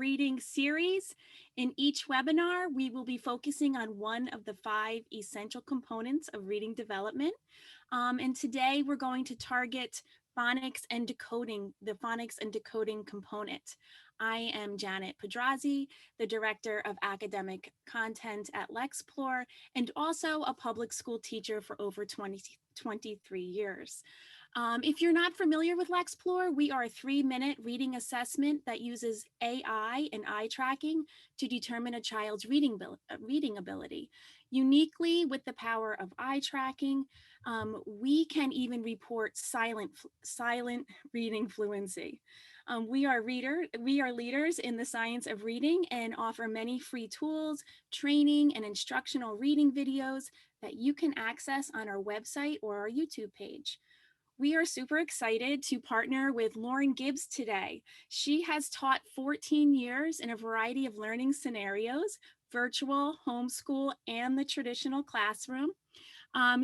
reading series. In each webinar, we will be focusing on one of the 5 essential components of reading development. And today we're going to target phonics and decoding, the phonics and decoding component. I am Janet Pedrazi, the Director of Academic Content at Lexplore, and also a public school teacher for over 23 years. If you're not familiar with Lexplore, we are a 3-minute reading assessment that uses AI and eye tracking to determine a child's reading ability. Uniquely, with the power of eye tracking, we can even report silent reading fluency. We are leaders in the science of reading and offer many free tools, training, and instructional reading videos that you can access on our website or our YouTube page. We are super excited to partner with Lauren Gibbs today. She has taught 14 years in a variety of learning scenarios, virtual, homeschool, and the traditional classroom.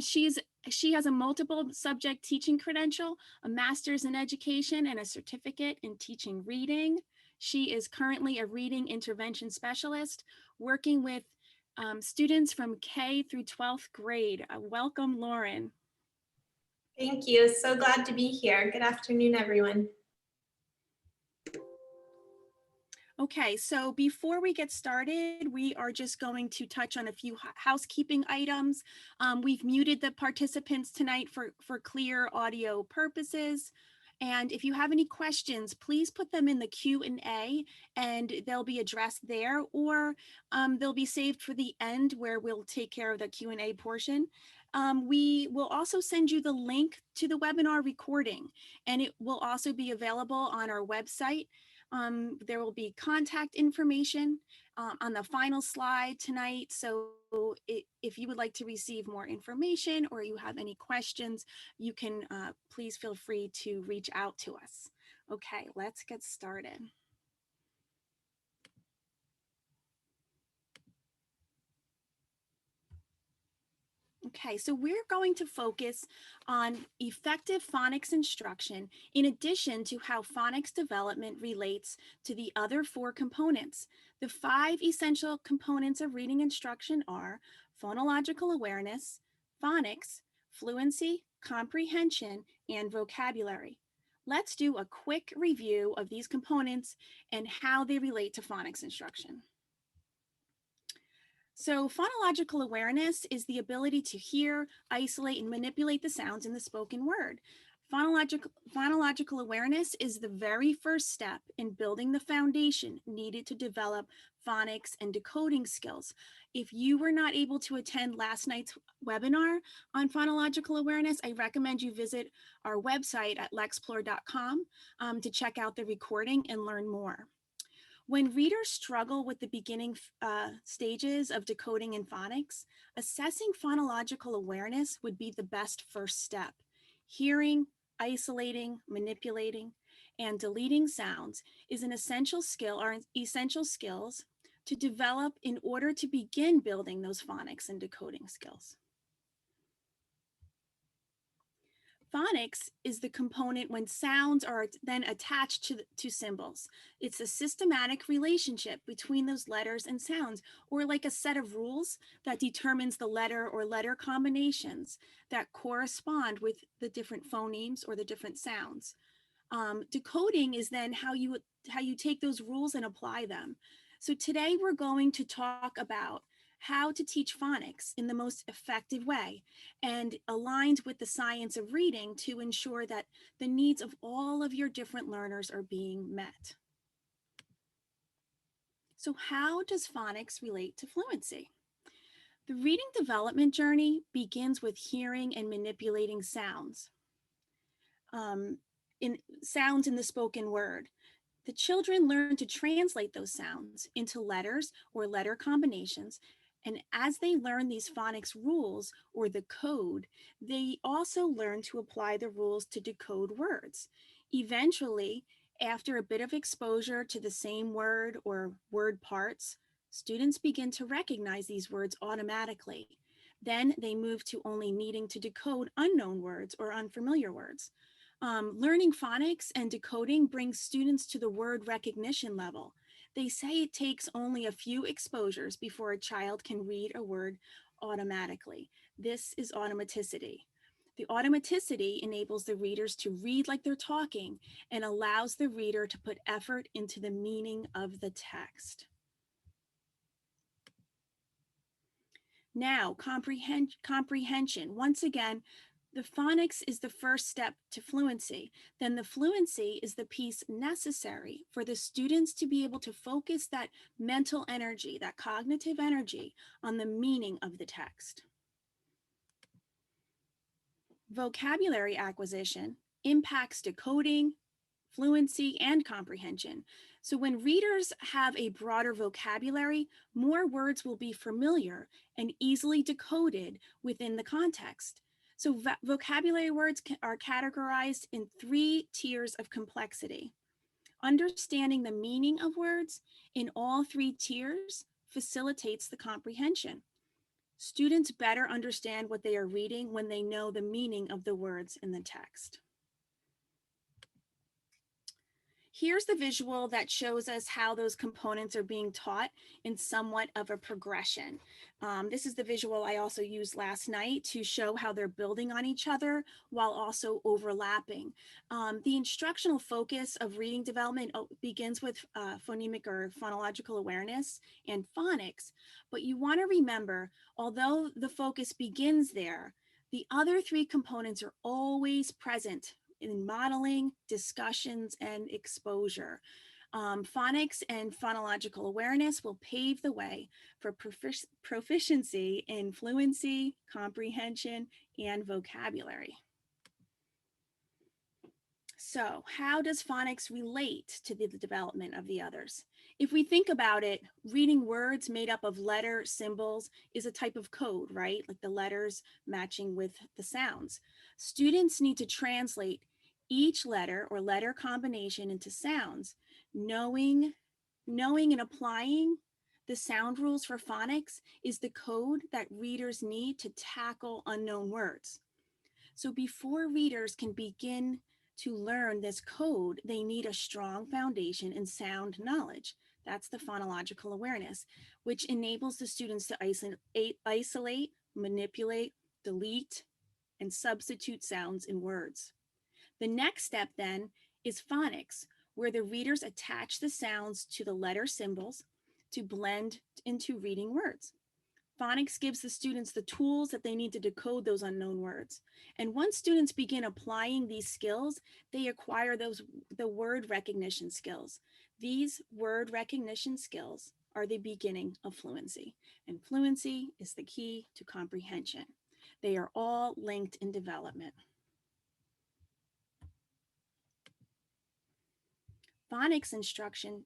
She has a multiple subject teaching credential, a master's in education, and a certificate in teaching reading. She is currently a reading intervention specialist working with students from K through 12th grade. Welcome, Lauren. Thank you. So glad to be here. Good afternoon, everyone. Okay, so before we get started, we are just going to touch on a few housekeeping items. We've muted the participants tonight for clear audio purposes. And if you have any questions, please put them in the Q&A and they'll be addressed there, or they'll be saved for the end where we'll take care of the Q&A portion. We will also send you the link to the webinar recording, and it will also be available on our website. There will be contact information on the final slide tonight. So if you would like to receive more information or you have any questions, you can please feel free to reach out to us. Okay, let's get started. Okay, so we're going to focus on effective phonics instruction in addition to how phonics development relates to the other 4 components. The 5 essential components of reading instruction are phonological awareness, phonics, fluency, comprehension, and vocabulary. Let's do a quick review of these components and how they relate to phonics instruction. So phonological awareness is the ability to hear, isolate, and manipulate the sounds in the spoken word. Phonological awareness is the very first step in building the foundation needed to develop phonics and decoding skills. If you were not able to attend last night's webinar on phonological awareness, I recommend you visit our website at lexplore.com to check out the recording and learn more. When readers struggle with the beginning stages of decoding in phonics, assessing phonological awareness would be the best first step. Hearing, isolating, manipulating, and deleting sounds is an essential skill or essential skills to develop in order to begin building those phonics and decoding skills. Phonics is the component when sounds are then attached to symbols. It's a systematic relationship between those letters and sounds, or like a set of rules that determines the letter or letter combinations that correspond with the different phonemes or the different sounds. Decoding is then how you take those rules and apply them. So today we're going to talk about how to teach phonics in the most effective way and aligned with the science of reading to ensure that the needs of all of your different learners are being met. So how does phonics relate to fluency? The reading development journey begins with hearing and manipulating sounds. Sounds in the spoken word. The children learn to translate those sounds into letters or letter combinations. And as they learn these phonics rules or the code, they also learn to apply the rules to decode words. Eventually, after a bit of exposure to the same word or word parts, students begin to recognize these words automatically. Then they move to only needing to decode unknown words or unfamiliar words. Learning phonics and decoding brings students to the word recognition level. They say it takes only a few exposures before a child can read a word automatically. This is automaticity. The automaticity enables the readers to read like they're talking and allows the reader to put effort into the meaning of the text. Now, comprehension. Once again, the phonics is the first step to fluency. Then the fluency is the piece necessary for the students to be able to focus that mental energy, that cognitive energy on the meaning of the text. Vocabulary acquisition impacts decoding, fluency, and comprehension. So when readers have a broader vocabulary, more words will be familiar and easily decoded within the context. So vocabulary words are categorized in 3 tiers of complexity. Understanding the meaning of words in all 3 tiers facilitates the comprehension. Students better understand what they are reading when they know the meaning of the words in the text. Here's the visual that shows us how those components are being taught in somewhat of a progression. This is the visual I also used last night to show how they're building on each other while also overlapping. The instructional focus of reading development begins with phonemic or phonological awareness and phonics, but you want to remember, although the focus begins there, the other 3 components are always present in modeling, discussions, and exposure. Phonics and phonological awareness will pave the way for proficiency in fluency, comprehension, and vocabulary. So, how does phonics relate to the development of the others? If we think about it, reading words made up of letter symbols is a type of code, right? Like the letters matching with the sounds. Students need to translate each letter or letter combination into sounds. Knowing and applying the sound rules for phonics is the code that readers need to tackle unknown words. So before readers can begin to learn this code, they need a strong foundation in sound knowledge. That's the phonological awareness, which enables the students to isolate, manipulate, delete, and substitute sounds in words. The next step then is phonics, where the readers attach the sounds to the letter symbols to blend into reading words. Phonics gives the students the tools that they need to decode those unknown words. And once students begin applying these skills, they acquire the word recognition skills. These word recognition skills are the beginning of fluency, and fluency is the key to comprehension. They are all linked in development. Phonics instruction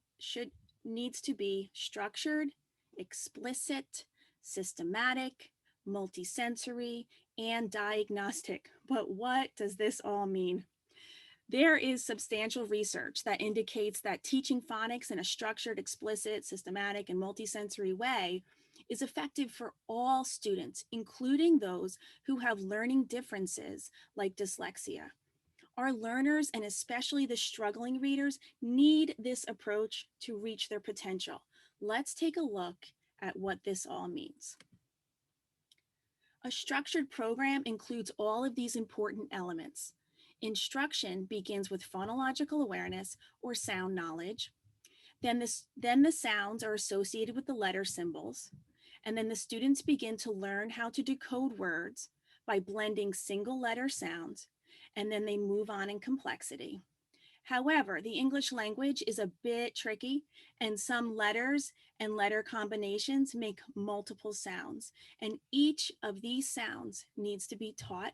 needs to be structured, explicit, systematic, multisensory, and diagnostic. But what does this all mean? There is substantial research that indicates that teaching phonics in a structured, explicit, systematic, and multisensory way is effective for all students, including those who have learning differences like dyslexia. Our learners, and especially the struggling readers, need this approach to reach their potential. Let's take a look at what this all means. A structured program includes all of these important elements. Instruction begins with phonological awareness or sound knowledge. Then the sounds are associated with the letter symbols. And then the students begin to learn how to decode words by blending single letter sounds, and then they move on in complexity. However, the English language is a bit tricky, and some letters and letter combinations make multiple sounds, and each of these sounds needs to be taught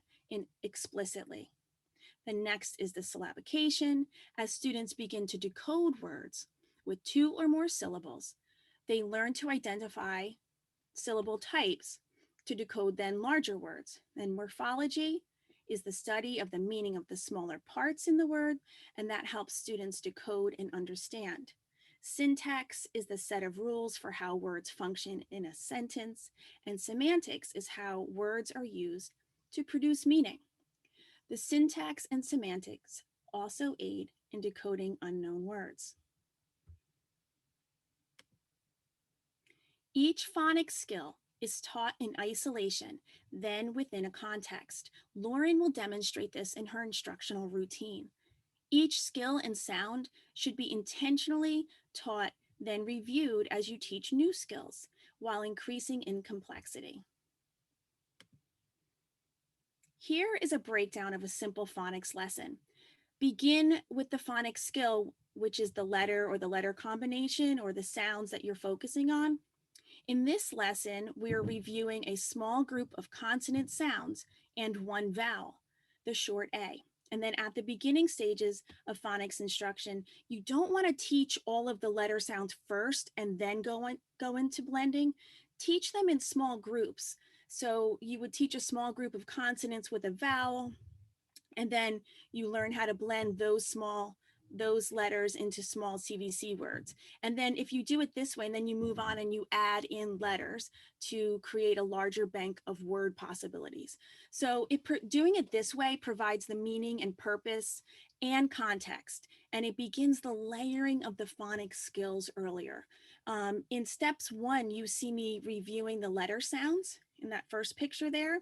explicitly. The next is the syllabication. As students begin to decode words with 2 or more syllables, they learn to identify syllable types to decode then larger words. And morphology is the study of the meaning of the smaller parts in the word, and that helps students decode and understand. Syntax is the set of rules for how words function in a sentence, and semantics is how words are used to produce meaning. The syntax and semantics also aid in decoding unknown words. Each phonics skill is taught in isolation, then within a context. Lauren will demonstrate this in her instructional routine. Each skill and sound should be intentionally taught, then reviewed as you teach new skills, while increasing in complexity. Here is a breakdown of a simple phonics lesson. Begin with the phonics skill, which is the letter or the letter combination or the sounds that you're focusing on. In this lesson, we're reviewing a small group of consonant sounds and one vowel, the short A. And then at the beginning stages of phonics instruction, you don't want to teach all of the letter sounds first and then go into blending. Teach them in small groups. So you would teach a small group of consonants with a vowel, and then you learn how to blend those letters into small CVC words. And then if you do it this way, and then you move on and you add in letters to create a larger bank of word possibilities. So doing it this way provides the meaning and purpose and context, and it begins the layering of the phonics skills earlier. In steps 1, you see me reviewing the letter sounds in that first picture there.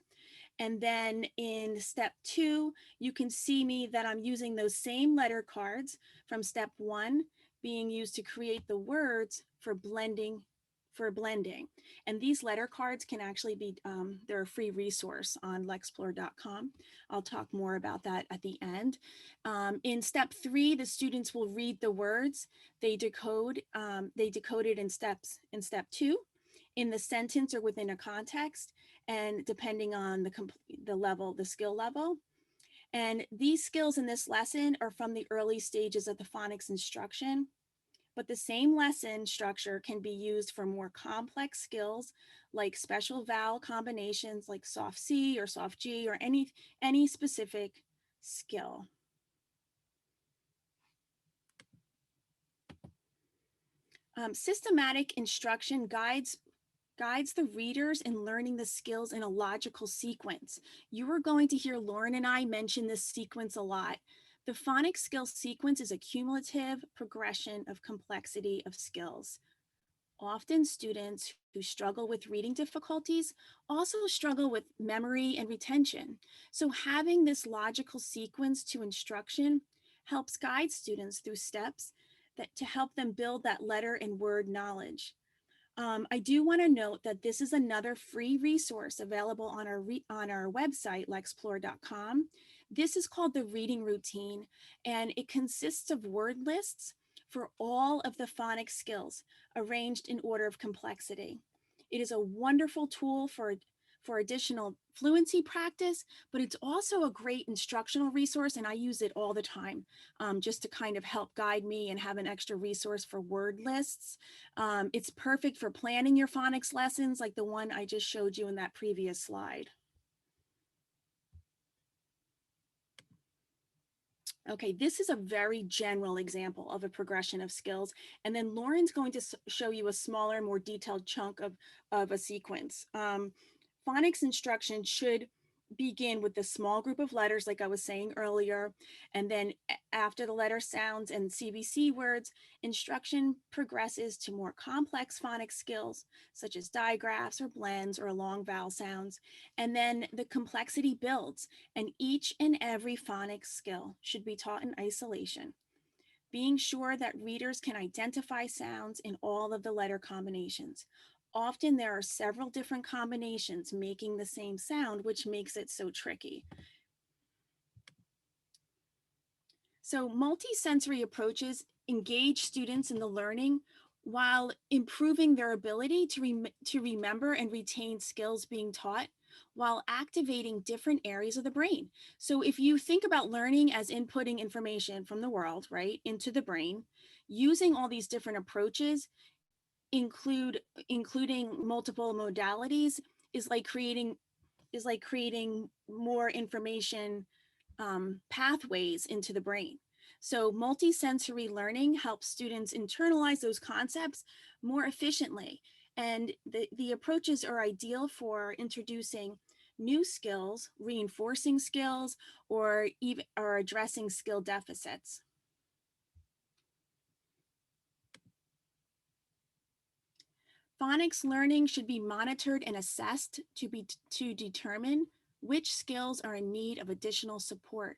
And then in step 2, you can see me that I'm using those same letter cards from step 1 being used to create the words for blending. And these letter cards can actually be, they're a free resource on lexplore.com. I'll talk more about that at the end. In step 3, the students will read the words. They decode it in step 2, in the sentence or within a context, and depending on the skill level. And these skills in this lesson are from the early stages of the phonics instruction, but the same lesson structure can be used for more complex skills like special vowel combinations like soft C or soft G or any specific skill. Systematic instruction guides the readers in learning the skills in a logical sequence. You are going to hear Lauren and I mention this sequence a lot. The phonics skill sequence is a cumulative progression of complexity of skills. Often students who struggle with reading difficulties also struggle with memory and retention. So having this logical sequence to instruction helps guide students through steps to help them build that letter and word knowledge. I do want to note that this is another free resource available on our website, lexplore.com. This is called the reading routine, and it consists of word lists for all of the phonics skills arranged in order of complexity. It is a wonderful tool for additional fluency practice, but it's also a great instructional resource, and I use it all the time just to kind of help guide me and have an extra resource for word lists. It's perfect for planning your phonics lessons like the one I just showed you in that previous slide. Okay, this is a very general example of a progression of skills. And then Lauren's going to show you a smaller, more detailed chunk of a sequence. Phonics instruction should begin with the small group of letters, like I was saying earlier. And then after the letter sounds and CVC words, instruction progresses to more complex phonics skills, such as digraphs or blends or long vowel sounds. And then the complexity builds, and each and every phonics skill should be taught in isolation, being sure that readers can identify sounds in all of the letter combinations. Often there are several different combinations making the same sound, which makes it so tricky. So multisensory approaches engage students in the learning while improving their ability to remember and retain skills being taught, while activating different areas of the brain. So if you think about learning as inputting information from the world, right, into the brain, using all these different approaches, including multiple modalities, is like creating more information pathways into the brain. So multisensory learning helps students internalize those concepts more efficiently. And the approaches are ideal for introducing new skills, reinforcing skills, or addressing skill deficits. Phonics learning should be monitored and assessed to determine which skills are in need of additional support.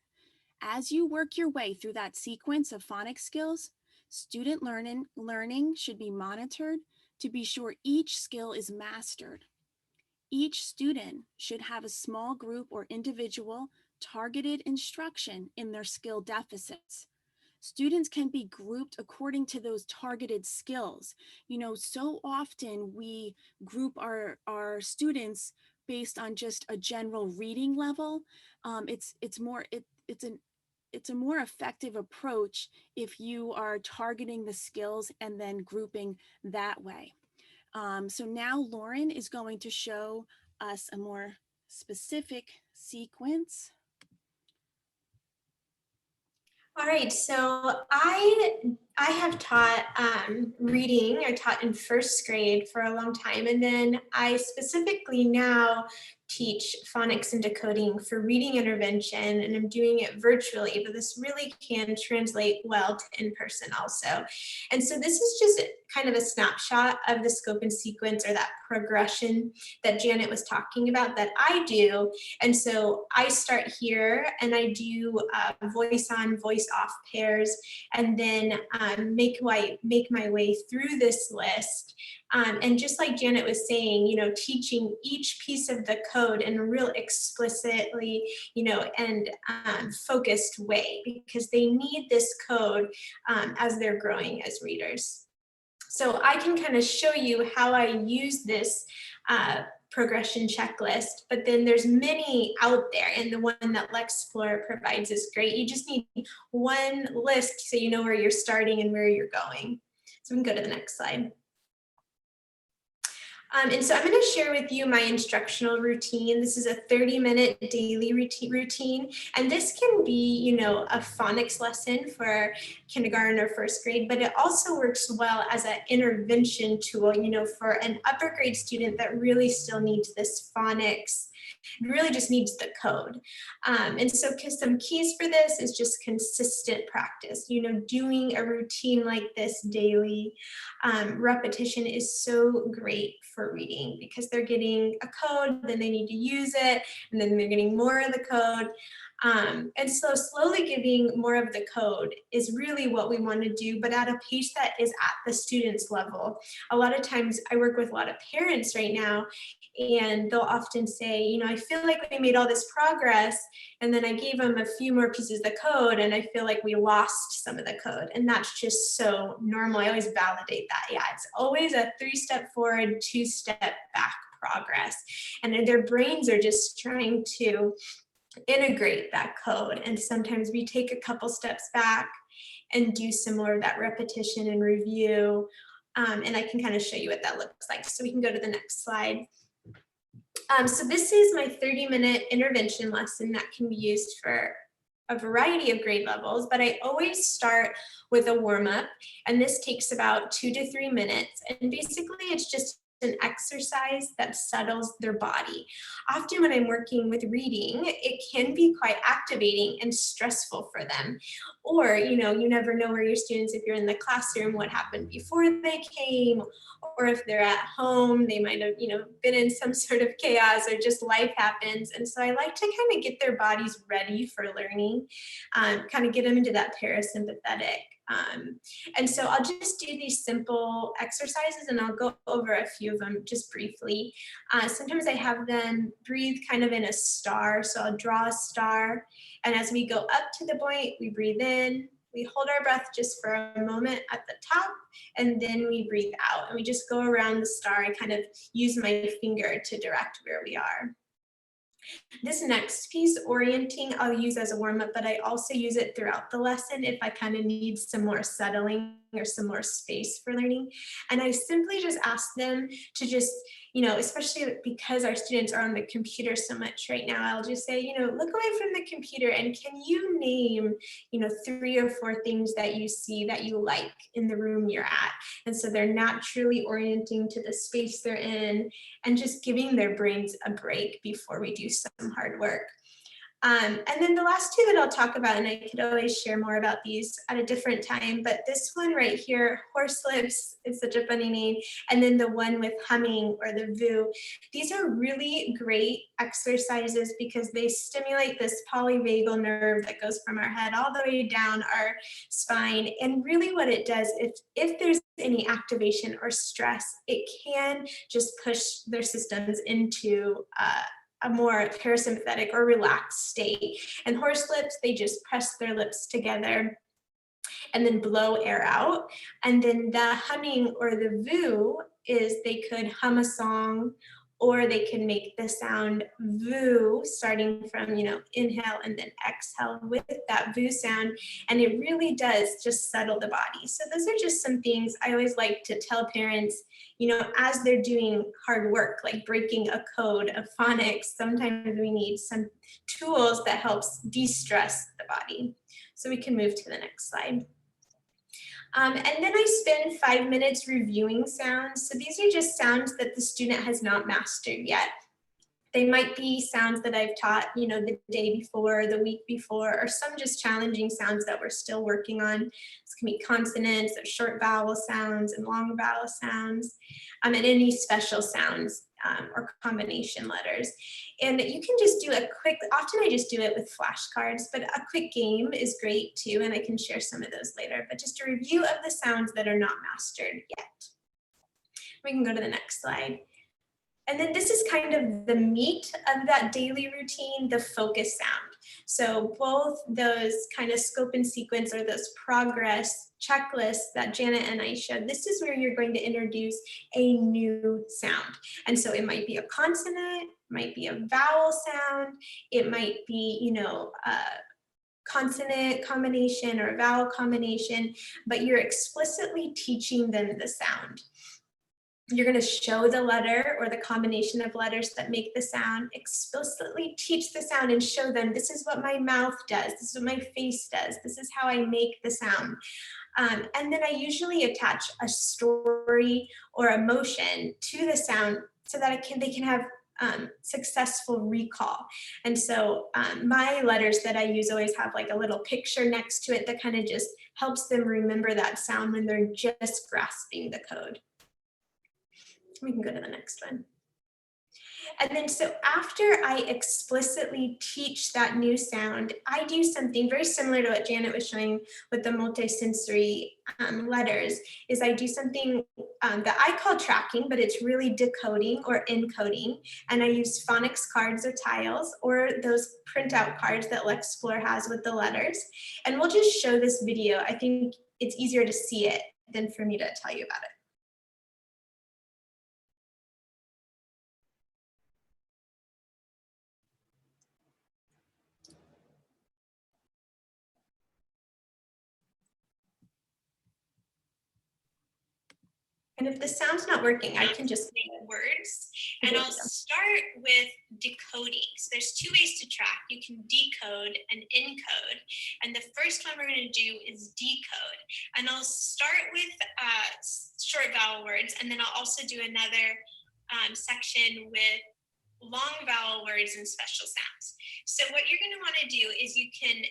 As you work your way through that sequence of phonics skills, student learning should be monitored to be sure each skill is mastered. Each student should have a small group or individual targeted instruction in their skill deficits. Students can be grouped according to those targeted skills. So often we group our students based on just a general reading level. It's a more effective approach if you are targeting the skills and then grouping that way. So now Lauren is going to show us a more specific sequence. All right, so I have taught reading. I taught in first grade for a long time, and then I specifically now teach phonics and decoding for reading intervention, and I'm doing it virtually, but this really can translate well to in-person also. And so this is just kind of a snapshot of the scope and sequence, or that progression that Janet was talking about that I do. And so I start here and I do voice on, voice off pairs, and then make my way through this list. And just like Janet was saying, teaching each piece of the code in a real explicitly, and focused way, because they need this code as they're growing as readers. So I can kind of show you how I use this progression checklist, but then there's many out there, and the one that Lex Explorer provides is great. You just need one list so you know where you're starting and where you're going. So we can go to the next slide. And so I'm going to share with you my instructional routine. This is a 30-minute daily routine. And this can be, a phonics lesson for kindergarten or first grade, but it also works well as an intervention tool, for an upper grade student that really still needs this phonics, really just needs the code. And so some keys for this is just consistent practice, doing a routine like this daily. Repetition is so great for reading because they're getting a code, then they need to use it, and then they're getting more of the code. And so slowly giving more of the code is really what we want to do, but at a pace that is at the student's level. A lot of times I work with a lot of parents right now, and they'll often say, I feel like we made all this progress, and then I gave them a few more pieces of the code, and I feel like we lost some of the code. And that's just so normal. I always validate that. Yeah, it's always a 3-step forward, 2-step back progress. And their brains are just trying to integrate that code. And sometimes we take a couple steps back and do some more of that repetition and review. And I can kind of show you what that looks like. So we can go to the next slide. So this is my 30-minute intervention lesson that can be used for a variety of grade levels, but I always start with a warm-up, and this takes about 2 to 3 minutes. And basically it's just an exercise that settles their body. Often when I'm working with reading, it can be quite activating and stressful for them. Or, you never know where your students, if you're in the classroom, what happened before they came, or if they're at home, they might have, been in some sort of chaos, or just life happens. And so I like to kind of get their bodies ready for learning, kind of get them into that parasympathetic. And so I'll just do these simple exercises, and I'll go over a few of them just briefly. Sometimes I have them breathe kind of in a star. So I'll draw a star, and as we go up to the point, we breathe in, we hold our breath just for a moment at the top, and then we breathe out, and we just go around the star. I kind of use my finger to direct where we are. This next piece, orienting, I'll use as a warm-up, but I also use it throughout the lesson if I kind of need some more settling or some more space for learning. And I simply just ask them to just, especially because our students are on the computer so much right now, I'll just say, look away from the computer, and can you name, 3 or 4 things that you see that you like in the room you're at? And so they're naturally orienting to the space they're in and just giving their brains a break before we do some hard work. And then the last two that I'll talk about, and I could always share more about these at a different time, but this one right here, horse lips, is such a funny name, and then the one with humming or the voo. These are really great exercises because they stimulate this polyvagal nerve that goes from our head all the way down our spine. And really what it does, if there's any activation or stress, it can just push their systems into a more parasympathetic or relaxed state. And horse lips, they just press their lips together and then blow air out. And then the humming or the voo is they could hum a song, or they can make the sound voo, starting from, inhale and then exhale with that voo sound. And it really does just settle the body. So those are just some things I always like to tell parents, as they're doing hard work, like breaking a code of phonics, sometimes we need some tools that helps de-stress the body. So we can move to the next slide. And then I spend 5 minutes reviewing sounds. So these are just sounds that the student has not mastered yet. They might be sounds that I've taught, the day before, the week before, or some just challenging sounds that we're still working on. This can be consonants or short vowel sounds and long vowel sounds, and any special sounds or combination letters. And you can just do a quick, often I just do it with flashcards, but a quick game is great too, and I can share some of those later, but just a review of the sounds that are not mastered yet. We can go to the next slide. And then this is kind of the meat of that daily routine, the focus sound. So both those kind of scope and sequence, or those progress checklists that Janet and I showed, this is where you're going to introduce a new sound. And so it might be a consonant, might be a vowel sound, it might be, a consonant combination or a vowel combination, but you're explicitly teaching them the sound. You're going to show the letter or the combination of letters that make the sound, explicitly teach the sound and show them, this is what my mouth does, this is what my face does, this is how I make the sound. And then I usually attach a story or emotion to the sound so that they can have successful recall. And so my letters that I use always have like a little picture next to it that kind of just helps them remember that sound when they're just grasping the code. We can go to the next one. And then so after I explicitly teach that new sound, I do something very similar to what Janet was showing with the multisensory letters, is I do something that I call tracking, but it's really decoding or encoding. And I use phonics cards or tiles, or those printout cards that Lex has with the letters. And we'll just show this video. I think it's easier to see it than for me to tell you about it. And if the sound's not working, I can just make words. And I'll start with decoding. So there's two ways to track. You can decode and encode. And the first one we're going to do is decode. And I'll start with short vowel words, and then I'll also do another section with long vowel words and special sounds. So what you're going to want to do is you can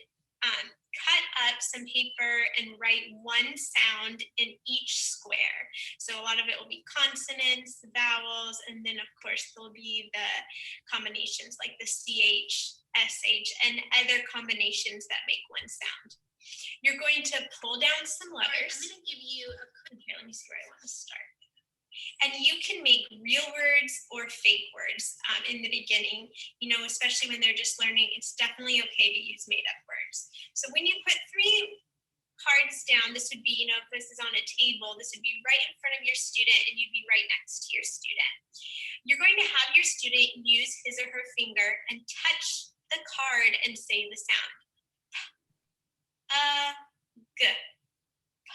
cut up some paper and write one sound in each square. So a lot of it will be consonants, vowels, and then of course there'll be the combinations like the CH, SH, and other combinations that make one sound. You're going to pull down some letters. I'm going to give you here, let me see where I want to start. And you can make real words or fake words in the beginning, especially when they're just learning. It's definitely okay to use made up words. So when you put 3 cards down, this would be, if this is on a table, this would be right in front of your student and you'd be right next to your student. You're going to have your student use his or her finger and touch the card and say the sound.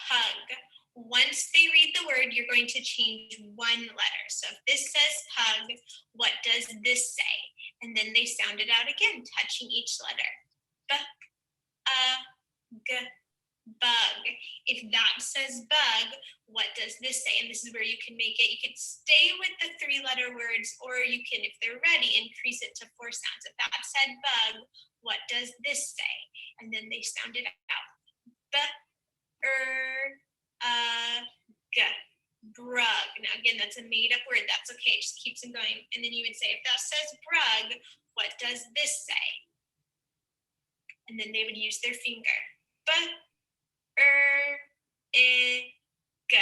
Pug. Once they read the word, you're going to change one letter. So if this says pug, what does this say? And then they sound it out again, touching each letter. G, bug. If that says bug, what does this say? And this is where you can make it. You can stay with the 3-letter words, or you can, if they're ready, increase it to 4 sounds. If that said bug, what does this say? And then they sound it out. B, g, brug. Now again, that's a made up word. That's okay. It just keeps them going. And then you would say, if that says brug, what does this say? And then they would use their finger. B, g,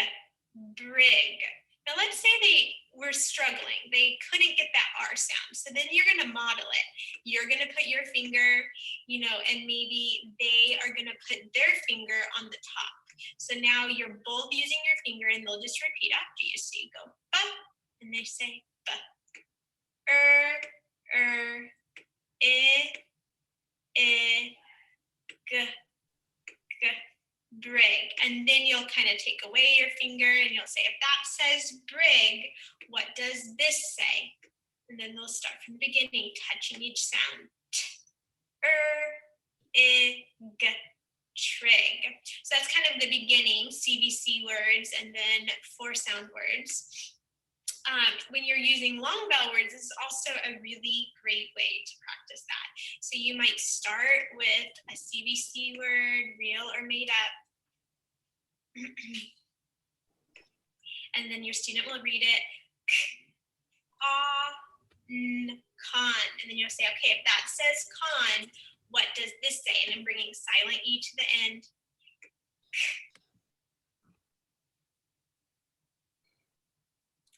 brig. Now let's say they were struggling. They couldn't get that R sound. So then you're going to model it. You're going to put your finger, and maybe they are going to put their finger on the top. So now you're both using your finger, and they'll just repeat after you. So you go, ba, and they say, ba. G, g, brig. And then you'll kind of take away your finger and you'll say, if that says brig, what does this say? And then they'll start from the beginning, touching each sound. G, trig. So that's kind of the beginning, CVC words, and then 4-sound words. When you're using long vowel words, this is also a really great way to practice that. So you might start with a CVC word, real or made up. And then your student will read it, con. And then you'll say, okay, if that says con, what does this say? And I'm bringing silent E to the end.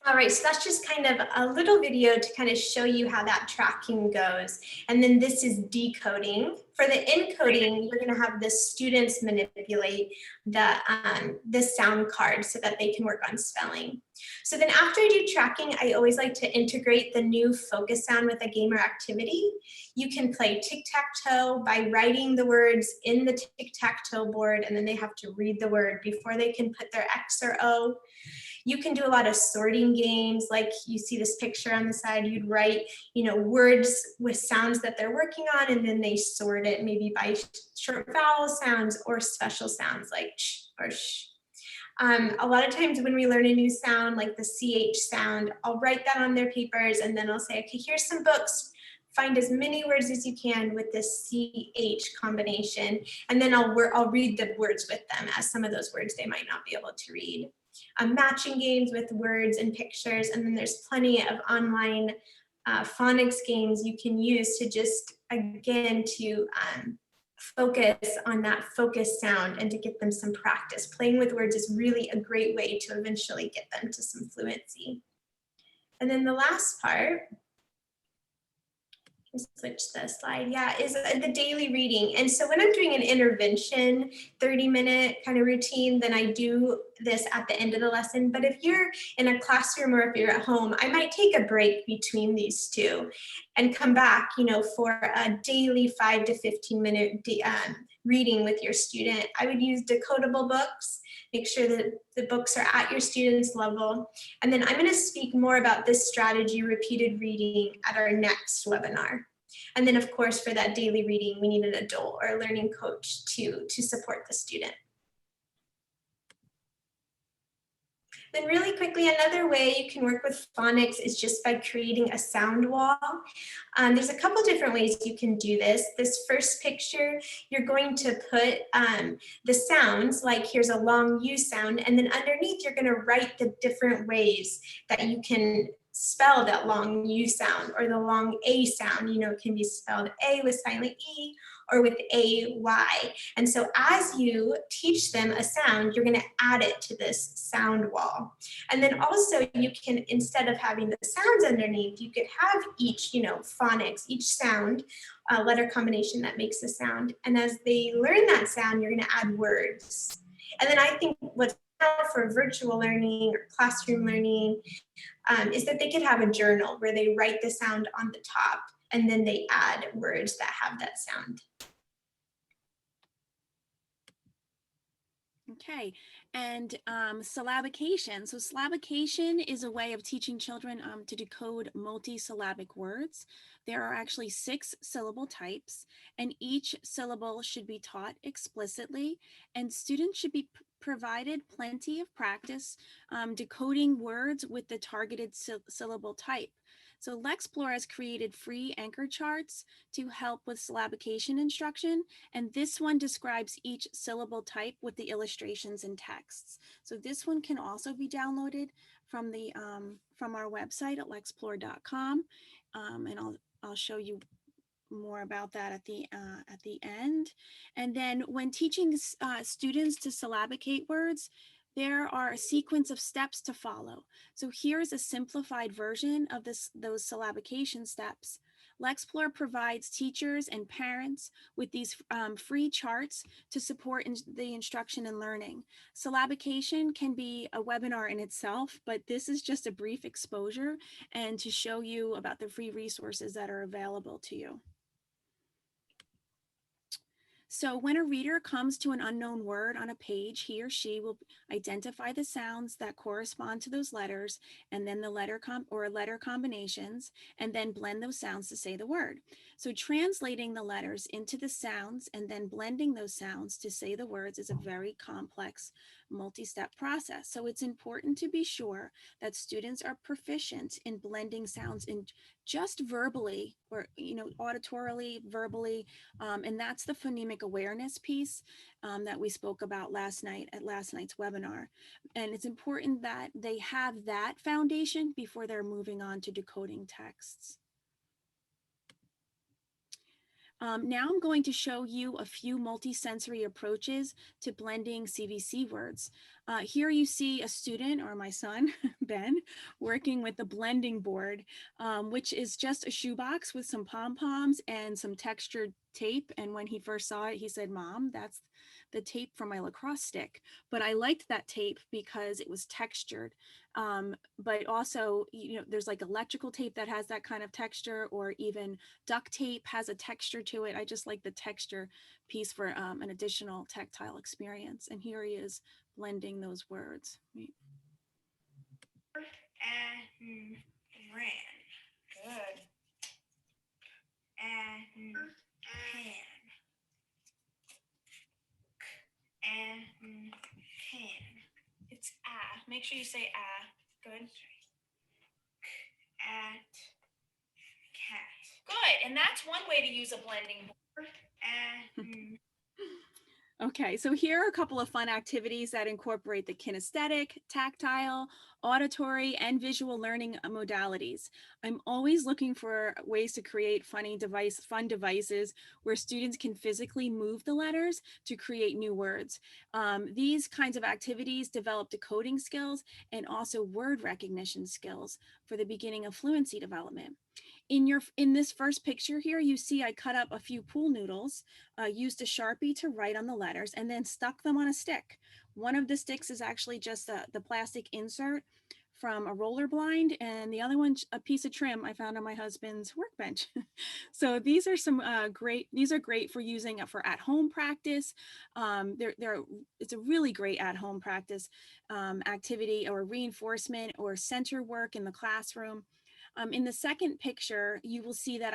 All right, so that's just kind of a little video to kind of show you how that tracking goes. And then this is decoding. For the encoding, you're going to have the students manipulate the sound card so that they can work on spelling. So then after I do tracking, I always like to integrate the new focus sound with a game or activity. You can play tic-tac-toe by writing the words in the tic-tac-toe board, and then they have to read the word before they can put their X or O. You can do a lot of sorting games, like you see this picture on the side. You'd write, words with sounds that they're working on, and then they sort it maybe by short vowel sounds or special sounds like sh or sh. A lot of times when we learn a new sound, like the CH sound, I'll write that on their papers, and then I'll say, okay, here's some books. Find as many words as you can with this CH combination, and then I'll read the words with them, as some of those words they might not be able to read. Matching games with words and pictures, and then there's plenty of online phonics games you can use to just, again, to focus on that focus sound and to get them some practice. Playing with words is really a great way to eventually get them to some fluency. And then the last part, switch the slide, is the daily reading. And so when I'm doing an intervention 30-minute kind of routine, then I do this at the end of the lesson. But if you're in a classroom or if you're at home, I might take a break between these two and come back, for a daily 5 to 15-minute reading with your student. I would use decodable books. Make sure that the books are at your student's level. And then I'm going to speak more about this strategy, repeated reading, at our next webinar. And then, of course, for that daily reading, we need an adult or a learning coach to support the student. Then really quickly, another way you can work with phonics is just by creating a sound wall. There's a couple different ways you can do this. This first picture, you're going to put the sounds, like here's a long U sound, and then underneath you're going to write the different ways that you can spell that long U sound, or the long A sound. It can be spelled A with silent E or with A-Y. And so as you teach them a sound, you're going to add it to this sound wall. And then also you can, instead of having the sounds underneath, you could have each, phonics, each sound, letter combination that makes a sound. And as they learn that sound, you're going to add words. And then I think what's for virtual learning or classroom learning is that they could have a journal where they write the sound on the top and then they add words that have that sound. Okay, And syllabication. So syllabication is a way of teaching children to decode multisyllabic words. There are actually 6 syllable types, and each syllable should be taught explicitly, and students should be provided plenty of practice decoding words with the targeted syllable type. So Lexplore has created free anchor charts to help with syllabication instruction, and this one describes each syllable type with the illustrations and texts. So this one can also be downloaded from the from our website at lexplore.com, and I'll show you more about that at the end. And then when teaching students to syllabicate words, there are a sequence of steps to follow. So here's a simplified version of those syllabication steps. Lexplore provides teachers and parents with these free charts to support the instruction and learning. Syllabication can be a webinar in itself, but this is just a brief exposure and to show you about the free resources that are available to you. So when a reader comes to an unknown word on a page, he or she will identify the sounds that correspond to those letters and then the letter combinations, and then blend those sounds to say the word. So translating the letters into the sounds and then blending those sounds to say the words is a very complex multi-step process. So it's important to be sure that students are proficient in blending sounds in just verbally or auditorily, verbally, and that's the phonemic awareness piece that we spoke about last night at last night's webinar. And it's important that they have that foundation before they're moving on to decoding texts. Now I'm going to show you a few multisensory approaches to blending CVC words. Here you see a student, or my son, Ben, working with the blending board, which is just a shoebox with some pom-poms and some textured tape. And when he first saw it, he said, "Mom, that's the tape from my lacrosse stick." But I liked that tape because it was textured. But also, there's like electrical tape that has that kind of texture, or even duct tape has a texture to it. I just like the texture piece for an additional tactile experience. And here he is blending those words. And ran. Good. And can. And can. It's make sure you say good. At cat. Good. And that's one way to use a blending board. And Okay, so here are a couple of fun activities that incorporate the kinesthetic, tactile, auditory, and visual learning modalities. I'm always looking for ways to create fun devices where students can physically move the letters to create new words. These kinds of activities develop decoding skills and also word recognition skills for the beginning of fluency development. In this first picture here, you see I cut up a few pool noodles, used a Sharpie to write on the letters, and then stuck them on a stick. One of the sticks is actually just the plastic insert from a roller blind, and the other one's a piece of trim I found on my husband's workbench. So these are some these are great for using for at-home practice. It's a really great at-home practice activity or reinforcement or center work in the classroom. In the second picture, you will see that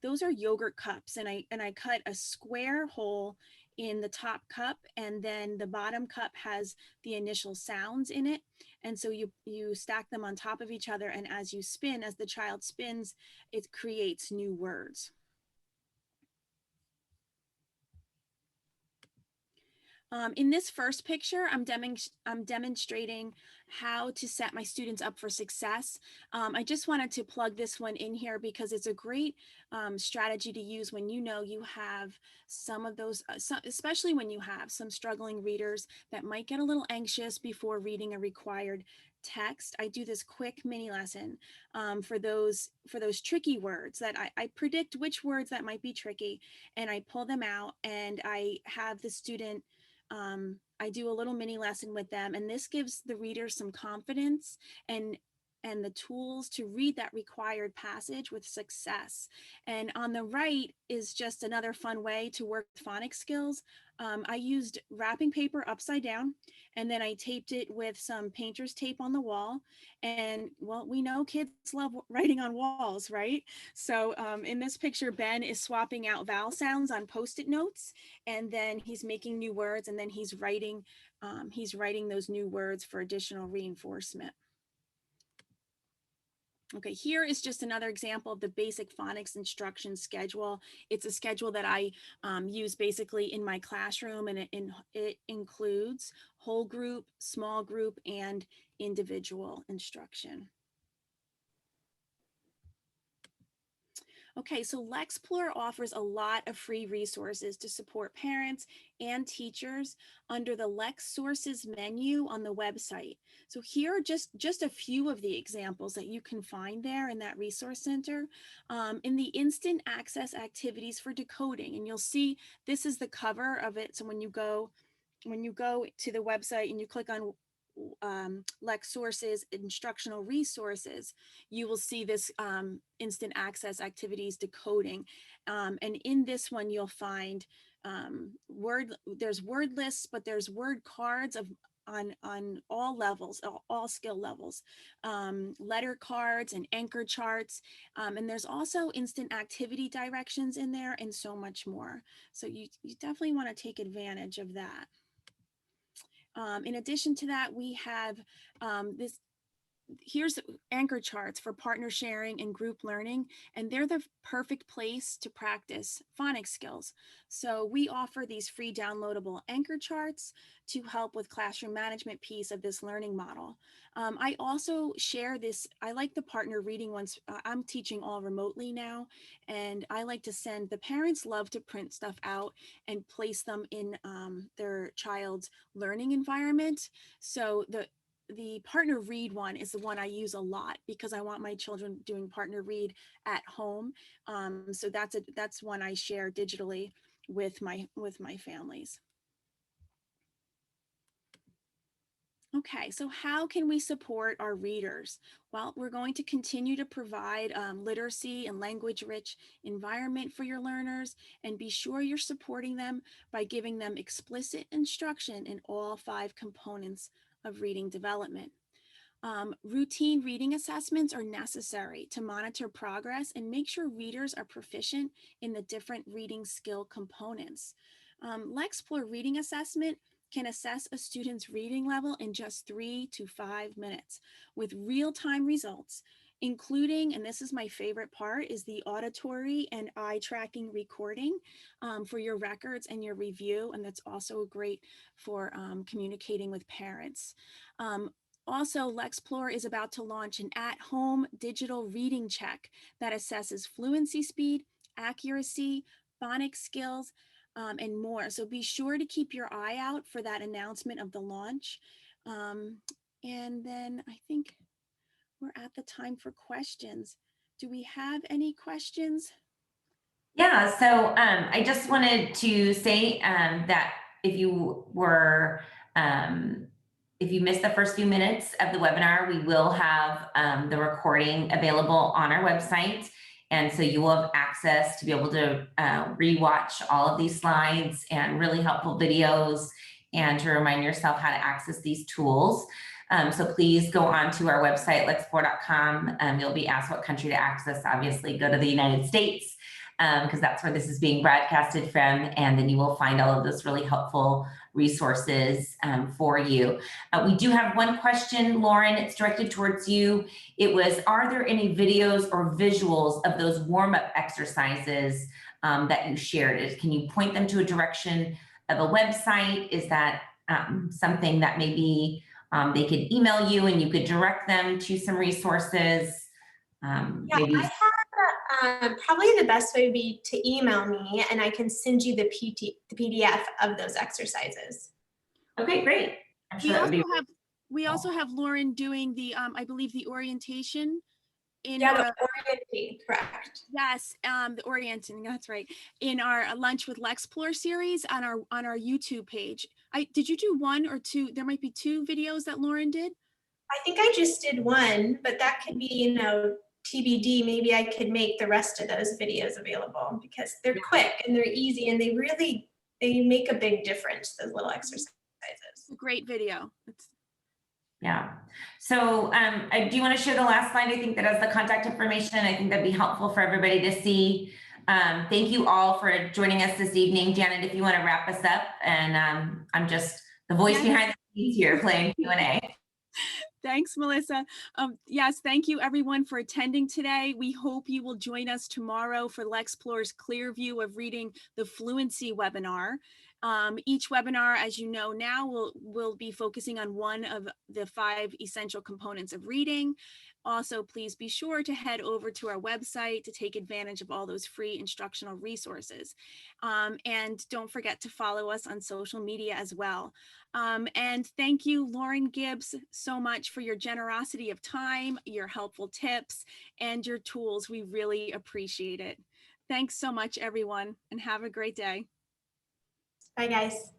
those are yogurt cups, and I cut a square hole in the top cup, and then the bottom cup has the initial sounds in it. And so you stack them on top of each other, and as the child spins, it creates new words. In this first picture, I'm demonstrating how to set my students up for success. I just wanted to plug this one in here because it's a great strategy to use when you have some of those, especially when you have some struggling readers that might get a little anxious before reading a required text. I do this quick mini lesson for those tricky words that I predict which words that might be tricky, and I pull them out and I have the student I do a little mini lesson with them, and this gives the reader some confidence and and the tools to read that required passage with success. And on the right is just another fun way to work with phonics skills. I used wrapping paper upside down, and then I taped it with some painter's tape on the wall. And well, we know kids love writing on walls, right? So in this picture, Ben is swapping out vowel sounds on Post-it notes, and then he's making new words, and then he's writing those new words for additional reinforcement. Okay, here is just another example of the basic phonics instruction schedule. It's a schedule that I use basically in my classroom, and it includes whole group, small group, and individual instruction. Okay, so Lexplore offers a lot of free resources to support parents and teachers under the Lex Sources menu on the website. So here are just a few of the examples that you can find there in that resource center. In the instant access activities for decoding, and you'll see this is the cover of it. So when you go to the website and you click on Lex Sources instructional resources, you will see this instant access activities decoding. And in this one, you'll find there's word lists, but there's word cards on all levels, all skill levels, letter cards and anchor charts. And there's also instant activity directions in there and so much more. So you definitely want to take advantage of that. In addition to that, we have here's anchor charts for partner sharing and group learning, and they're the perfect place to practice phonics skills. So we offer these free downloadable anchor charts to help with classroom management piece of this learning model. I also share this, I like the partner reading ones. I'm teaching all remotely now, and I like to send, the parents love to print stuff out and place them in their child's learning environment. So the partner read one is the one I use a lot because I want my children doing partner read at home. So that's one I share digitally with my families. Okay, so how can we support our readers? Well, we're going to continue to provide literacy and language-rich environment for your learners, and be sure you're supporting them by giving them explicit instruction in all 5 components of reading development. Routine reading assessments are necessary to monitor progress and make sure readers are proficient in the different reading skill components. Lexplore reading assessment can assess a student's reading level in just 3 to 5 minutes with real-time results, including, and this is my favorite part, is the auditory and eye tracking recording for your records and your review. And that's also great for communicating with parents. Also, Lexplore is about to launch an at-home digital reading check that assesses fluency speed, accuracy, phonics skills, and more. So be sure to keep your eye out for that announcement of the launch. And then I think we're at the time for questions. Do we have any questions? Yeah, so I just wanted to say that if you were, if you missed the first few minutes of the webinar, we will have the recording available on our website. And so you will have access to be able to rewatch all of these slides and really helpful videos, and to remind yourself how to access these tools. So please go on to our website, lexplore.com. You'll be asked what country to access. Obviously, go to the United States, because that's where this is being broadcasted from, and then you will find all of those really helpful resources for you. We do have one question, Lauren, it's directed towards you. It was, are there any videos or visuals of those warm-up exercises that you shared? Can you point them to a direction of a website? Is that something that maybe they could email you and you could direct them to some resources? Maybe. I have probably the best way would be to email me, and I can send you the PDF of those exercises. Okay, great. I'm sure We also have Lauren doing the, I believe, the orientation in Yeah, our, the orienting, correct. yes, the orienting, that's right, in our Lunch with Lexplore series on our YouTube page. Did you do 1 or 2? There might be 2 videos that Lauren did. I think I just did one, but that could be, you know, TBD. Maybe I could make the rest of those videos available because they're quick and they're easy and they make a big difference, those little exercises. It's a great video. Yeah. So do you want to share the last slide? I think that has the contact information. I think that'd be helpful for everybody to see. Thank you all for joining us this evening. Janet, if you want to wrap us up, and I'm just the voice behind the scenes here playing Q&A. Thanks, Melissa. Yes, thank you everyone for attending today. We hope you will join us tomorrow for Lexplore's Clear View of Reading the Fluency webinar. Each webinar, as you know now, will be focusing on one of the 5 essential components of reading. Also, please be sure to head over to our website to take advantage of all those free instructional resources. And don't forget to follow us on social media as well. And thank you, Lauren Gibbs, so much for your generosity of time, your helpful tips, and your tools. We really appreciate it. Thanks so much, everyone, and have a great day. Bye, guys.